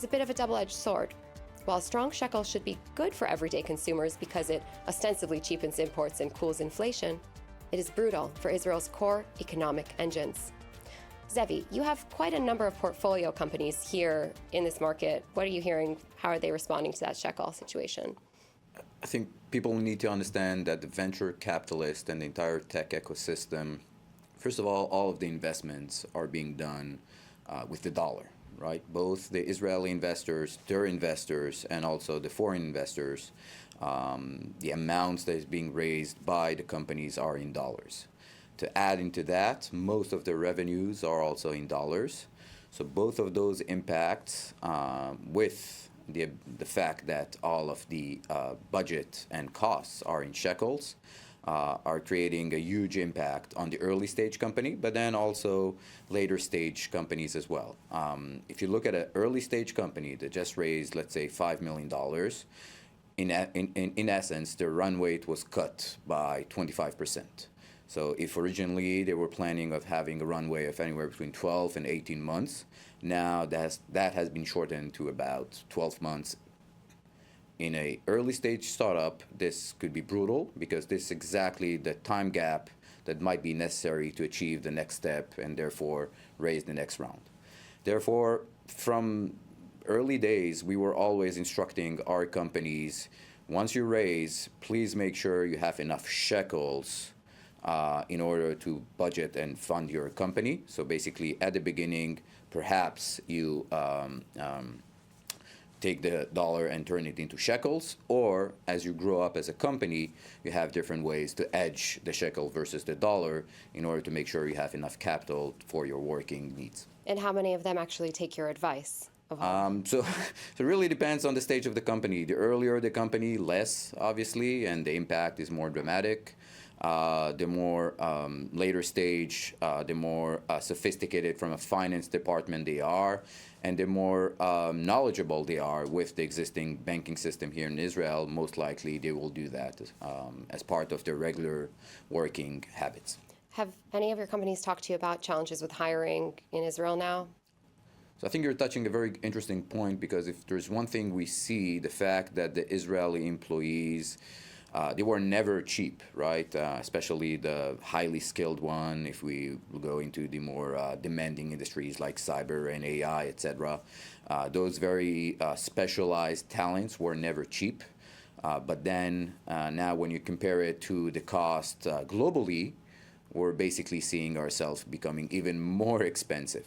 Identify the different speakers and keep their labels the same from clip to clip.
Speaker 1: It's a bit of a double-edged sword. While a strong shekel should be good for everyday consumers because it ostensibly cheapens imports and cools inflation, it is brutal for Israel's core economic engines. Zeevi, you have quite a number of portfolio companies here in this market. What are you hearing? How are they responding to that shekel situation?
Speaker 2: I think people need to understand that the venture capitalist and the entire tech ecosystem, first of all of the investments are being done with the dollar, right? Both the Israeli investors, their investors, and also the foreign investors, the amounts that is being raised by the companies are in dollars. To add into that, most of the revenues are also in dollars. So both of those impacts with the fact that all of the budget and costs are in shekels are creating a huge impact on the early stage company, but then also later stage companies as well. If you look at an early stage company that just raised, let's say, $5 million, in essence, their run rate was cut by 25%. So if originally they were planning of having a runway of anywhere between 12 and 18 months, now that has been shortened to about 12 months. In a early stage startup, this could be brutal because this is exactly the time gap that might be necessary to achieve the next step and therefore raise the next round. Therefore, from early days, we were always instructing our companies, once you raise, please make sure you have enough shekels in order to budget and fund your company. So basically, at the beginning, perhaps you take the dollar and turn it into shekels, or as you grow up as a company, you have different ways to hedge the shekel versus the dollar in order to make sure you have enough capital for your working needs.
Speaker 1: And how many of them actually take your advice?
Speaker 2: So it really depends on the stage of the company. The earlier the company, less, obviously, and the impact is more dramatic. The more later stage, the more sophisticated from a finance department they are, and the more knowledgeable they are with the existing banking system here in Israel. Most likely they will do that as part of their regular working habits.
Speaker 1: Have any of your companies talked to you about challenges with hiring in Israel now?
Speaker 2: So I think you're touching a very interesting point, because if there's one thing we see, the fact that the Israeli employees, they were never cheap, right? Especially the highly skilled one. If we go into the more demanding industries like cyber and AI, etc., those very specialized talents were never cheap. But then now when you compare it to the cost globally, we're basically seeing ourselves becoming even more expensive.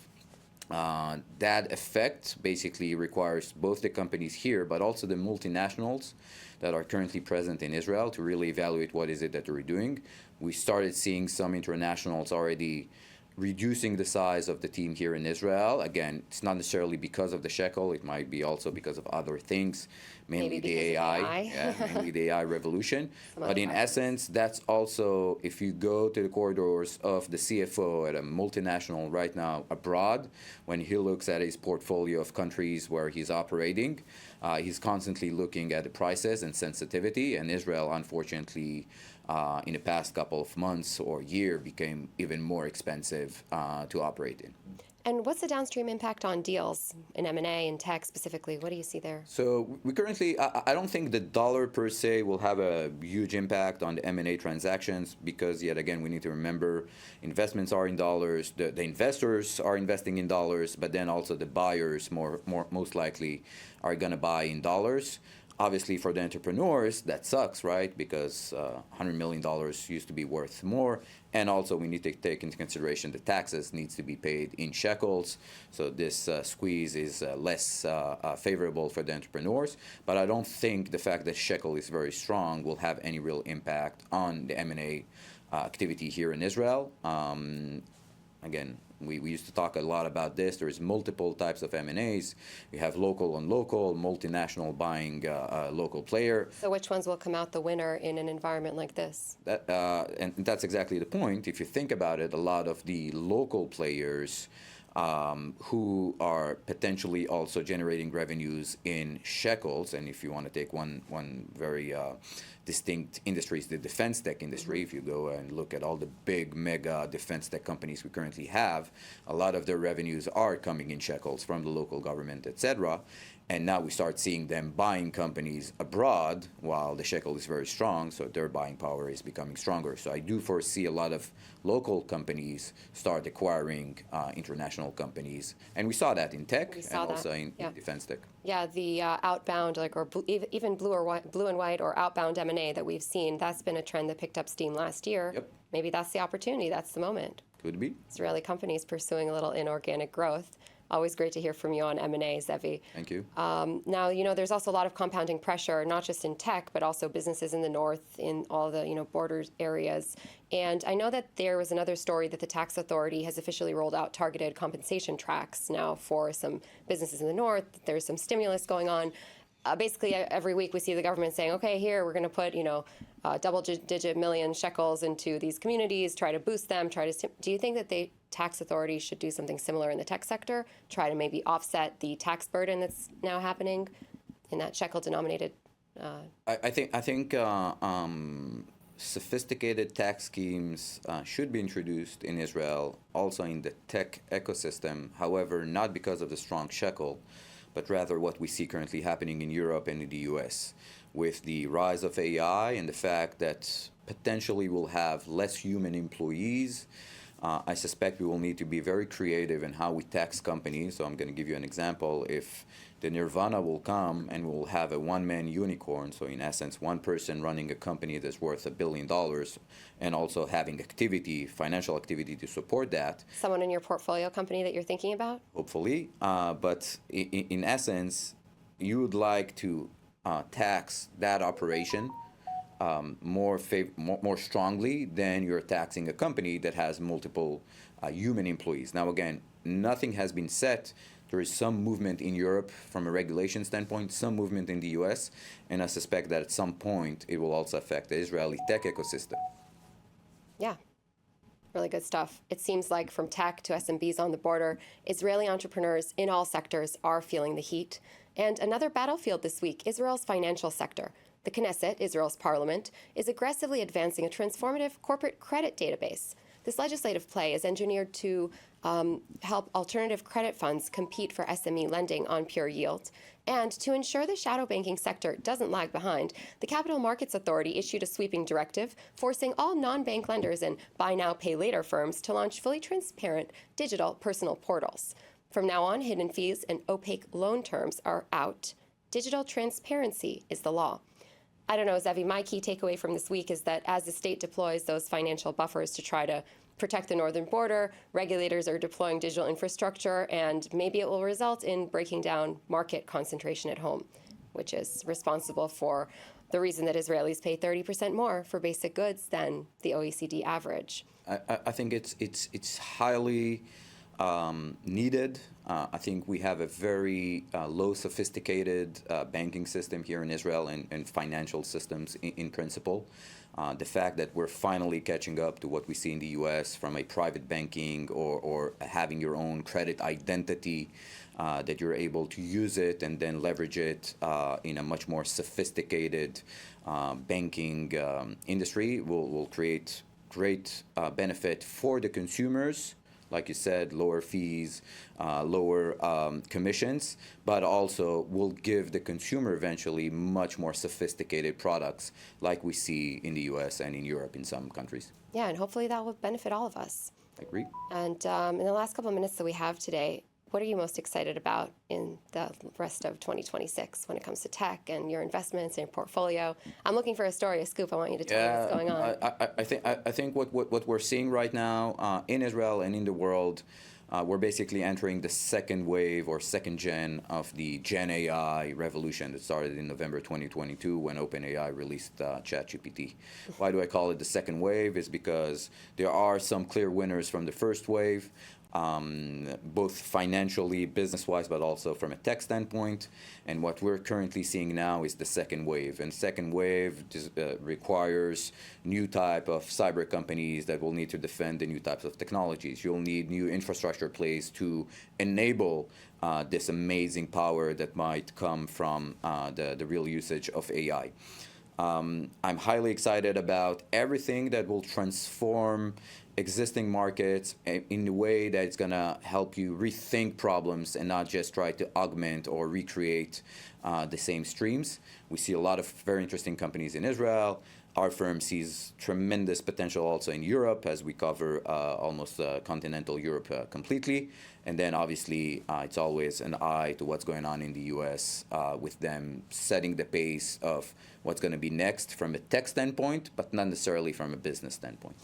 Speaker 2: That effect basically requires both the companies here, but also the multinationals that are currently present in Israel to really evaluate what is it that they're doing. We started seeing some internationals already reducing the size of the team here in Israel. Again, it's not necessarily because of the shekel. It might be also because of other things, mainly the AI, mainly the AI revolution. But in essence, that's also, if you go to the corridors of the CFO at a multinational right now abroad, when he looks at his portfolio of countries where he's operating, he's constantly looking at the prices and sensitivity. And Israel, unfortunately, in the past couple of months or year, became even more expensive to operate in.
Speaker 1: And what's the downstream impact on deals in M&A and tech specifically? What do you see there?
Speaker 2: So we currently, I don't think the dollar per se will have a huge impact on the M&A transactions, because yet again, we need to remember investments are in dollars, the investors are investing in dollars, but then also the buyers most likely are going to buy in dollars. Obviously, for the entrepreneurs, that sucks, right? Because $100 million used to be worth more. And also, we need to take into consideration the taxes needs to be paid in shekels. So this squeeze is less favorable for the entrepreneurs. But I don't think the fact that shekel is very strong will have any real impact on the M&A activity here in Israel. Again, we used to talk a lot about this. There's multiple types of M&As. We have local on local, multinational buying a local player.
Speaker 1: So which ones will come out the winner in an environment like this?
Speaker 2: And that's exactly the point. If you think about it, a lot of the local players who are potentially also generating revenues in shekels. And if you want to take one very distinct industry, is the defense tech industry. If you go and look at all the big mega defense tech companies we currently have, a lot of their revenues are coming in shekels from the local government, etc. And now we start seeing them buying companies abroad while the shekel is very strong, so their buying power is becoming stronger. So I do foresee a lot of local companies start acquiring international companies. And we saw that in tech and also in defense tech.
Speaker 1: Yeah, the outbound, even blue and white or outbound M&A that we've seen, that's been a trend that picked up steam last year.
Speaker 2: Yep.
Speaker 1: Maybe that's the opportunity. That's the moment.
Speaker 2: Could be.
Speaker 1: Israeli companies pursuing a little inorganic growth. Always great to hear from you on M&A, Zeevi.
Speaker 2: Thank you.
Speaker 1: Now, there's also a lot of compounding pressure, not just in tech, but also businesses in the north, in all the, border areas. And I know that there was another story that the tax authority has officially rolled out targeted compensation tracks now for some businesses in the north. There's some stimulus going on. Basically, every week we see the government saying, okay, here, we're going to put, double-digit million shekels into these communities, try to boost them, do you think that the tax authority should do something similar in the tech sector, try to maybe offset the tax burden that's now happening in that shekel-denominated?
Speaker 2: I think sophisticated tax schemes should be introduced in Israel, also in the tech ecosystem, however, not because of the strong shekel, but rather what we see currently happening in Europe and in the US with the rise of AI and the fact that potentially we'll have less human employees. I suspect we will need to be very creative in how we tax companies. So I'm going to give you an example. If the nirvana will come and we'll have a one-man unicorn, so in essence, one person running a company that's worth $1 billion and also having financial activity to support that.
Speaker 1: Someone in your portfolio company that you're thinking about?
Speaker 2: Hopefully. But in essence, you would like to tax that operation more strongly than you're taxing a company that has multiple human employees. Now, again, nothing has been set. There is some movement in Europe from a regulation standpoint, some movement in the US, and I suspect that at some point it will also affect the Israeli tech ecosystem.
Speaker 1: Yeah, really good stuff. It seems like from tech to SMBs on the border, Israeli entrepreneurs in all sectors are feeling the heat. And another battlefield this week, Israel's financial sector. The Knesset, Israel's parliament, is aggressively advancing a transformative corporate credit database. This legislative play is engineered to help alternative credit funds compete for SME lending on pure yield. And to ensure the shadow banking sector doesn't lag behind, the Capital Markets Authority issued a sweeping directive forcing all non-bank lenders and buy now, pay later firms to launch fully transparent digital personal portals. From now on, hidden fees and opaque loan terms are out. Digital transparency is the law. I don't know, Zeevi, my key takeaway from this week is that as the state deploys those financial buffers to try to protect the northern border, regulators are deploying digital infrastructure, and maybe it will result in breaking down market concentration at home, which is responsible for the reason that Israelis pay 30% more for basic goods than the OECD average.
Speaker 2: I think it's highly needed. I think we have a very low sophisticated banking system here in Israel and financial systems in principle. The fact that we're finally catching up to what we see in the US from a private banking or having your own credit identity, that you're able to use it and then leverage it in a much more sophisticated banking industry will create great benefit for the consumers. Like you said, lower fees, lower commissions, but also will give the consumer eventually much more sophisticated products like we see in the US and in Europe in some countries.
Speaker 1: Yeah, and hopefully that will benefit all of us.
Speaker 2: I agree.
Speaker 1: And in the last couple of minutes that we have today, what are you most excited about in the rest of 2026 when it comes to tech and your investments and your portfolio? I'm looking for a story, a scoop. I want you to tell me what's going on.
Speaker 2: I think what we're seeing right now in Israel and in the world, we're basically entering the second wave or second gen of the Gen AI revolution that started in November 2022 when OpenAI released ChatGPT. Why do I call it the second wave? Is because there are some clear winners from the first wave. both financially, business-wise, but also from a tech standpoint. And what we're currently seeing now is the second wave. And second wave requires new type of cyber companies that will need to defend the new types of technologies. You'll need new infrastructure plays to enable this amazing power that might come from the real usage of AI. I'm highly excited about everything that will transform existing markets in a way that's going to help you rethink problems and not just try to augment or recreate the same streams. We see a lot of very interesting companies in Israel. Our firm sees tremendous potential also in Europe, as we cover almost continental Europe completely. And then obviously it's always an eye to what's going on in the US with them setting the pace of what's going to be next from a tech standpoint, but not necessarily from a business standpoint.